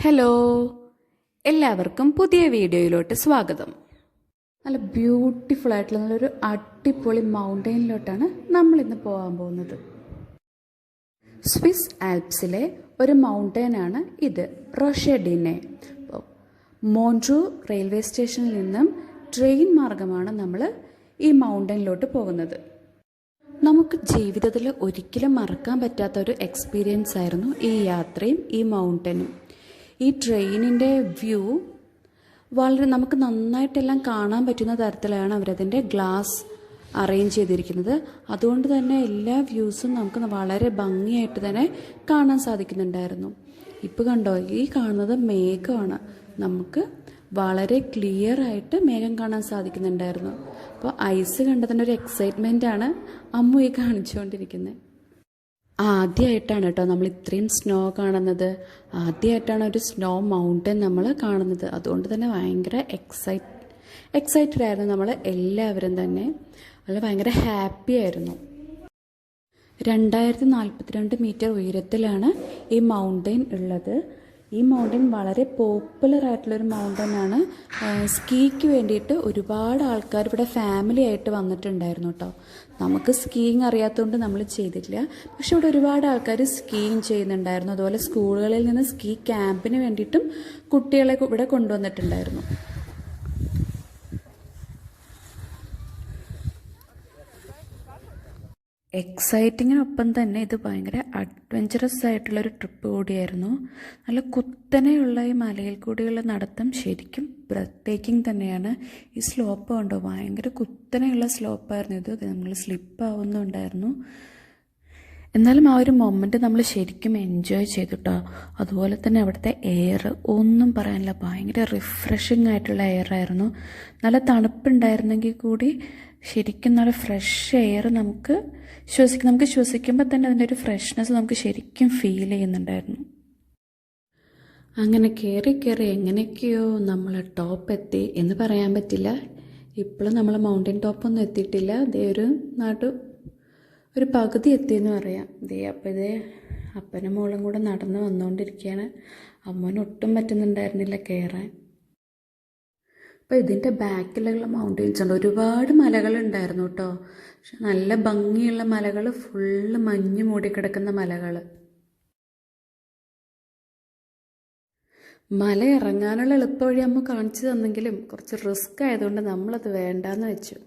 Hello, എല്ലാവർക്കും പുതിയ വീഡിയോയിലോട്ട് സ്വാഗതം. നല്ല ബ്യൂട്ടിഫുൾ ആയിട്ടുള്ള നല്ലൊരു അടിപൊളി മൗണ്ടെയിനിലോട്ടാണ് നമ്മളിന്ന് പോകാൻ പോകുന്നത്. സ്വിസ് ആൽപ്സിലെ ഒരു മൗണ്ടെയിനാണ് ഇത്, റോഷെഡിനെ. മോൺട്രൂ റെയിൽവേ സ്റ്റേഷനിൽ നിന്നും ട്രെയിൻ മാർഗമാണ് നമ്മൾ ഈ മൗണ്ടെയിനിലോട്ട് പോകുന്നത്. നമുക്ക് ജീവിതത്തിൽ ഒരിക്കലും മറക്കാൻ പറ്റാത്ത ഒരു എക്സ്പീരിയൻസ് ആയിരുന്നു ഈ യാത്രയും ഈ മൗണ്ടനും. ഈ ട്രെയിനിൻ്റെ വ്യൂ വളരെ നമുക്ക് നന്നായിട്ടെല്ലാം കാണാൻ പറ്റുന്ന തരത്തിലാണ് അവരതിൻ്റെ ഗ്ലാസ് അറേഞ്ച് ചെയ്തിരിക്കുന്നത്. അതുകൊണ്ട് തന്നെ എല്ലാ വ്യൂസും നമുക്ക് വളരെ ഭംഗിയായിട്ട് തന്നെ കാണാൻ സാധിക്കുന്നുണ്ടായിരുന്നു. ഇപ്പോൾ കണ്ടോ, ഈ കാണുന്നത് മേഘമാണ്. നമുക്ക് വളരെ ക്ലിയർ ആയിട്ട് മേഘം കാണാൻ സാധിക്കുന്നുണ്ടായിരുന്നു. അപ്പോൾ ഐസ് കണ്ടതിൻ്റെ ഒരു എക്സൈറ്റ്മെൻറ്റാണ് അമ്മു ഈ കാണിച്ചുകൊണ്ടിരിക്കുന്നത്. ആദ്യമായിട്ടാണ് കേട്ടോ നമ്മൾ ഇത്രയും സ്നോ കാണുന്നത്. ആദ്യമായിട്ടാണ് ഒരു സ്നോ മൗണ്ടൻ നമ്മൾ കാണുന്നത്. അതുകൊണ്ട് തന്നെ ഭയങ്കര എക്സൈറ്റഡ് ആയിരുന്നു നമ്മൾ എല്ലാവരും തന്നെ. അത് ഭയങ്കര ഹാപ്പി ആയിരുന്നു. 2042 മീറ്റർ ഉയരത്തിലാണ് ഈ മൗണ്ടെയിൻ ഉള്ളത്. ഈ മൗണ്ടെയിൻ വളരെ പോപ്പുലർ ആയിട്ടുള്ളൊരു മൗണ്ടെയിനാണ്. സ്കീക്ക് വേണ്ടിയിട്ട് ഒരുപാട് ആൾക്കാർ ഇവിടെ ഫാമിലി ആയിട്ട് വന്നിട്ടുണ്ടായിരുന്നു കേട്ടോ. നമുക്ക് സ്കീയിങ് അറിയാത്തതുകൊണ്ട് നമ്മൾ ചെയ്തിട്ടില്ല. പക്ഷെ ഇവിടെ ഒരുപാട് ആൾക്കാർ സ്കീയിങ് ചെയ്യുന്നുണ്ടായിരുന്നു. അതുപോലെ സ്കൂളുകളിൽ നിന്ന് സ്കീ ക്യാമ്പിന് വേണ്ടിയിട്ടും കുട്ടികളെ ഇവിടെ കൊണ്ടുവന്നിട്ടുണ്ടായിരുന്നു. എക്സൈറ്റിങ്ങിനൊപ്പം തന്നെ ഇത് ഭയങ്കര അഡ്വഞ്ചറസ് ആയിട്ടുള്ളൊരു ട്രിപ്പ് കൂടിയായിരുന്നു. നല്ല കുത്തനെയുള്ള ഈ മലയിൽ കൂടിയുള്ള നടത്തം ശരിക്കും ബ്രെത്ത് ടേക്കിംഗ് തന്നെയാണ്. ഈ സ്ലോപ്പ് കണ്ടോ, ഭയങ്കര കുത്തനെയുള്ള സ്ലോപ്പായിരുന്നു ഇത്. നമ്മൾ സ്ലിപ്പാവുന്നുണ്ടായിരുന്നു. എന്നാലും ആ ഒരു മൊമെൻറ്റ് നമ്മൾ ശരിക്കും എൻജോയ് ചെയ്തു കേട്ടോ. അതുപോലെ തന്നെ അവിടുത്തെ എയർ ഒന്നും പറയാനില്ല, ഭയങ്കര റിഫ്രഷിംഗ് ആയിട്ടുള്ള എയർ ആയിരുന്നു. നല്ല തണുപ്പുണ്ടായിരുന്നെങ്കിൽ കൂടി ശരിക്കും നല്ല ഫ്രഷ് എയർ നമുക്ക് ശ്വസിക്കുമ്പോൾ തന്നെ അതിൻ്റെ ഒരു ഫ്രഷ്നെസ് നമുക്ക് ശരിക്കും ഫീൽ ചെയ്യുന്നുണ്ടായിരുന്നു. അങ്ങനെ കയറി എങ്ങനെയൊക്കെയോ നമ്മൾ ടോപ്പ് എത്തി എന്ന് പറയാൻ പറ്റില്ല. ഇപ്പോഴും നമ്മൾ മൗണ്ടൻ ടോപ്പൊന്നും എത്തിയിട്ടില്ല. ഒരു പകുതി എത്തിയെന്ന് പറയാം. അപ്പോൾ അപ്പനും മോളും കൂടെ നടന്ന് വന്നുകൊണ്ടിരിക്കുകയാണ്. അമ്മന് ഒട്ടും പറ്റുന്നുണ്ടായിരുന്നില്ല കയറാൻ. അപ്പോൾ ഇതിൻ്റെ ബാക്കിലുള്ള മൗണ്ടെയിൻസ് ഉണ്ട്, ഒരുപാട് മലകളുണ്ടായിരുന്നു കേട്ടോ. പക്ഷെ നല്ല ഭംഗിയുള്ള മലകൾ, ഫുള്ള് മഞ്ഞ് മൂടിക്കിടക്കുന്ന മലകൾ. മല ഇറങ്ങാനുള്ള എളുപ്പ വഴി അമ്മ കാണിച്ചു തന്നെങ്കിലും കുറച്ച് റിസ്ക് ആയതുകൊണ്ട് നമ്മളത് വേണ്ടാന്ന് വെച്ചു.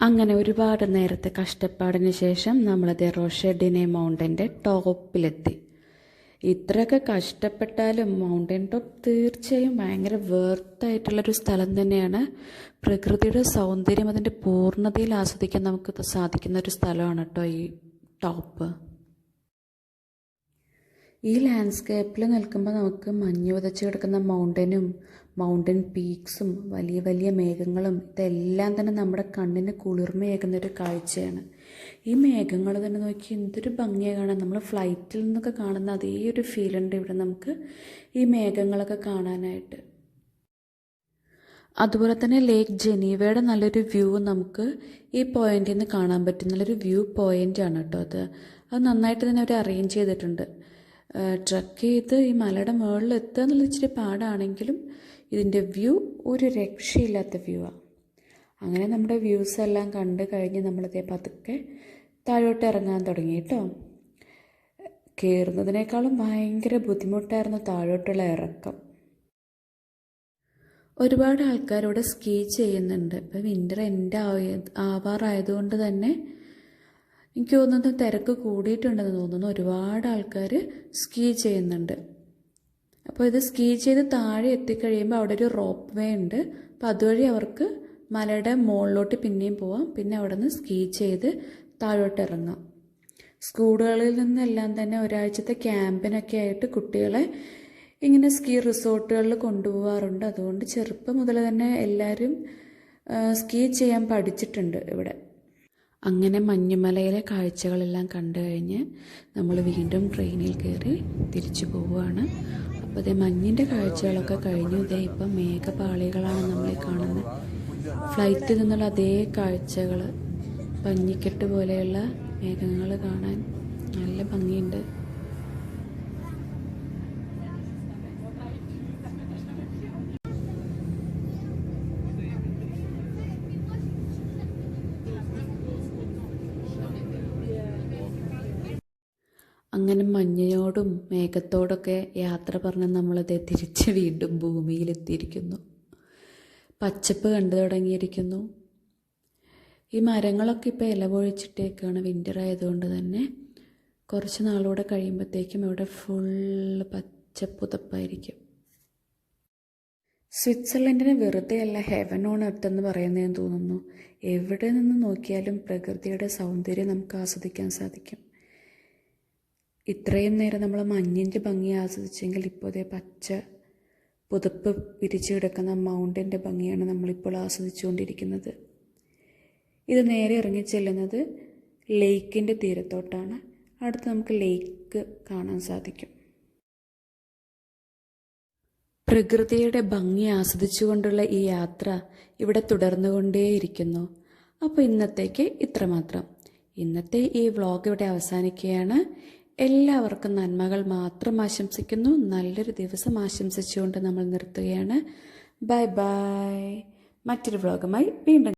അങ്ങനെ ഒരുപാട് നേരത്തെ കഷ്ടപ്പാടിന് ശേഷം നമ്മളത് റോഷെഡിനെ മൗണ്ടൻ്റെ ടോപ്പിലെത്തി. ഇത്രയൊക്കെ കഷ്ടപ്പെട്ടാലും മൗണ്ടൻ ടോപ്പ് തീർച്ചയായും ഭയങ്കര വേർത്തായിട്ടുള്ളൊരു സ്ഥലം തന്നെയാണ്. പ്രകൃതിയുടെ സൗന്ദര്യം അതിൻ്റെ പൂർണ്ണതയിൽ ആസ്വദിക്കാൻ നമുക്ക് സാധിക്കുന്ന ഒരു സ്ഥലമാണ് കേട്ടോ ഈ ടോപ്പ്. ഈ ലാൻഡ്സ്കേപ്പിൽ നിൽക്കുമ്പോൾ നമുക്ക് മഞ്ഞ് വിതച്ച് കിടക്കുന്ന മൗണ്ടൻ പീക്സും വലിയ വലിയ മേഘങ്ങളും ഇതെല്ലാം തന്നെ നമ്മുടെ കണ്ണിന് കുളിർമയേകുന്നൊരു കാഴ്ചയാണ്. ഈ മേഘങ്ങൾ തന്നെ നോക്കി എന്തൊരു ഭംഗിയാണ് കാണാൻ. നമ്മൾ ഫ്ലൈറ്റിൽ നിന്നൊക്കെ കാണുന്ന അതേ ഒരു ഫീലുണ്ട് ഇവിടെ നമുക്ക് ഈ മേഘങ്ങളൊക്കെ കാണാനായിട്ട്. അതുപോലെ തന്നെ ലേക്ക് ജനീവയുടെ നല്ലൊരു വ്യൂ നമുക്ക് ഈ പോയിന്റിൽ നിന്ന് കാണാൻ പറ്റും. നല്ലൊരു വ്യൂ പോയിൻ്റാണ് കേട്ടോ അത് നന്നായിട്ട് തന്നെ അവർ അറേഞ്ച് ചെയ്തിട്ടുണ്ട്. ട്രക്ക് ചെയ്ത് ഈ മലയുടെ മുകളിൽ എത്തുക എന്നുള്ളത് ഇച്ചിരി പാടാണെങ്കിലും ഇതിൻ്റെ വ്യൂ ഒരു രക്ഷയില്ലാത്ത വ്യൂ ആണ്. അങ്ങനെ നമ്മുടെ വ്യൂസ് എല്ലാം കണ്ട് കഴിഞ്ഞ് നമ്മളിതേ പതുക്കെ താഴോട്ട് ഇറങ്ങാൻ തുടങ്ങി കേട്ടോ. കയറുന്നതിനേക്കാളും ഭയങ്കര ബുദ്ധിമുട്ടായിരുന്നു താഴോട്ടുള്ള ഇറക്കം. ഒരുപാട് ആൾക്കാരോട് സ്കീ ചെയ്യുന്നുണ്ട്. ഇപ്പോൾ വിൻ്റർ എൻഡ് ആവാറായതുകൊണ്ട് തന്നെ എനിക്ക് തോന്നുന്നത് തിരക്ക് കൂടിയിട്ടുണ്ടെന്ന് തോന്നുന്നു. ഒരുപാട് ആൾക്കാർ സ്കീ ചെയ്യുന്നുണ്ട്. അപ്പോൾ ഇത് സ്കീ ചെയ്ത് താഴെ എത്തിക്കഴിയുമ്പോൾ അവിടെ ഒരു റോപ്പ് വേ ഉണ്ട്. അപ്പോൾ അതുവഴി അവർക്ക് മലയുടെ മുകളിലോട്ട് പിന്നെയും പോവാം. പിന്നെ അവിടെ നിന്ന് സ്കീ ചെയ്ത് താഴോട്ട് ഇറങ്ങാം. സ്കൂളുകളിൽ നിന്നെല്ലാം തന്നെ ഒരാഴ്ചത്തെ ക്യാമ്പിനൊക്കെ ആയിട്ട് കുട്ടികളെ ഇങ്ങനെ സ്കീ റിസോർട്ടുകളിൽ കൊണ്ടുപോകാറുണ്ട്. അതുകൊണ്ട് ചെറുപ്പം മുതൽ തന്നെ എല്ലാവരും സ്കീ ചെയ്യാൻ പഠിച്ചിട്ടുണ്ട് ഇവിടെ. അങ്ങനെ മഞ്ഞുമലയിലെ കാഴ്ചകളെല്ലാം കണ്ടു കഴിഞ്ഞ് നമ്മൾ വീണ്ടും ട്രെയിനിൽ കയറി തിരിച്ചു പോവുകയാണ്. അപ്പോൾ അതേ മഞ്ഞിൻ്റെ കാഴ്ചകളൊക്കെ കഴിഞ്ഞു. ഇതേ ഇപ്പം മേഘപാളികളാണ് നമ്മളീ കാണുന്നത്. ഫ്ലൈറ്റിൽ നിന്നുള്ള അതേ കാഴ്ചകൾ, പഞ്ഞിക്കെട്ട് പോലെയുള്ള മേഘങ്ങൾ കാണാൻ നല്ല ഭംഗിയുണ്ട്. അങ്ങനെ മഞ്ഞിനോടും മേഘത്തോടൊക്കെ യാത്ര പറഞ്ഞ് നമ്മളത് തിരിച്ച് വീണ്ടും ഭൂമിയിലെത്തിയിരിക്കുന്നു. പച്ചപ്പ് കണ്ടു തുടങ്ങിയിരിക്കുന്നു. ഈ മരങ്ങളൊക്കെ ഇപ്പോൾ ഇല പൊഴിച്ചിട്ടേക്കാണ്. വിൻ്റർ ആയതുകൊണ്ട് തന്നെ കുറച്ച് നാളൂടെ കഴിയുമ്പോഴത്തേക്കും ഇവിടെ ഫുള്ള് പച്ചപ്പുതപ്പായിരിക്കും. സ്വിറ്റ്സർലൻഡിന് വെറുതെ അല്ല ഹെവൻ ഓൺ എർത്ത് എന്ന് പറയുന്നതെന്ന് തോന്നുന്നു. എവിടെ നിന്ന് നോക്കിയാലും പ്രകൃതിയുടെ സൗന്ദര്യം നമുക്ക് ആസ്വദിക്കാൻ സാധിക്കും. ഇത്രയും നേരം നമ്മൾ മഞ്ഞിൻ്റെ ഭംഗി ആസ്വദിച്ചെങ്കിൽ ഇപ്പോൾ അതേ പച്ച പുതപ്പ് വിരിച്ചു കിടക്കുന്ന മൗണ്ടൻ്റെ ഭംഗിയാണ് നമ്മളിപ്പോൾ ആസ്വദിച്ചുകൊണ്ടിരിക്കുന്നത്. ഇത് നേരെ ഇറങ്ങിച്ചെല്ലുന്നത് ലേക്കിൻ്റെ തീരത്തോട്ടാണ്. അടുത്ത് നമുക്ക് ലേക്ക് കാണാൻ സാധിക്കും. പ്രകൃതിയുടെ ഭംഗി ആസ്വദിച്ചുകൊണ്ടുള്ള ഈ യാത്ര ഇവിടെ തുടർന്നുകൊണ്ടേയിരിക്കുന്നു. അപ്പോൾ ഇന്നത്തേക്ക് ഇത്രമാത്രം. ഇന്നത്തെ ഈ വ്ളോഗ് ഇവിടെ അവസാനിക്കുകയാണ്. എല്ലാവർക്കും നന്മകൾ മാത്രം ആശംസിക്കുന്നു. നല്ലൊരു ദിവസം ആശംസിച്ചുകൊണ്ട് നമ്മൾ നിർത്തുകയാണ്. Bye bye. മറ്റൊരു വ്ളോഗുമായി വീണ്ടും